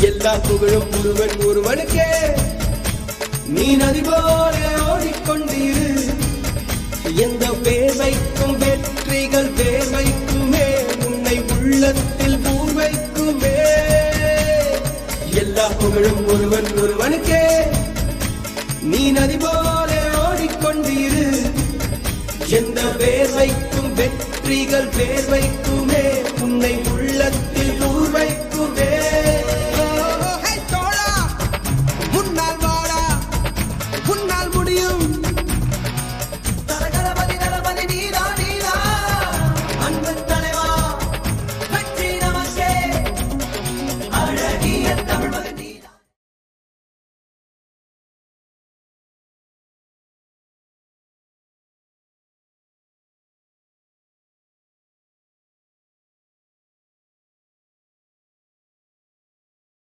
எல்லா புகழும் ஒருவனுக்கே. நீ நதி போல ஓடிக்கொண்டிரு. எந்த வேர்வைக்கும் வெற்றிகள் வேர்வைக்குமே, உன்னை உள்ளத்தில் பூர் வைக்குமே. எல்லா புகழும் ஒருவனுக்கே. நீ நதி போல ஓடிக்கொண்டிரு. எந்த வேர்வைக்கும் வெற்றிகள் வேர்வைக்குமே, உன்னை உள்ளத்தில்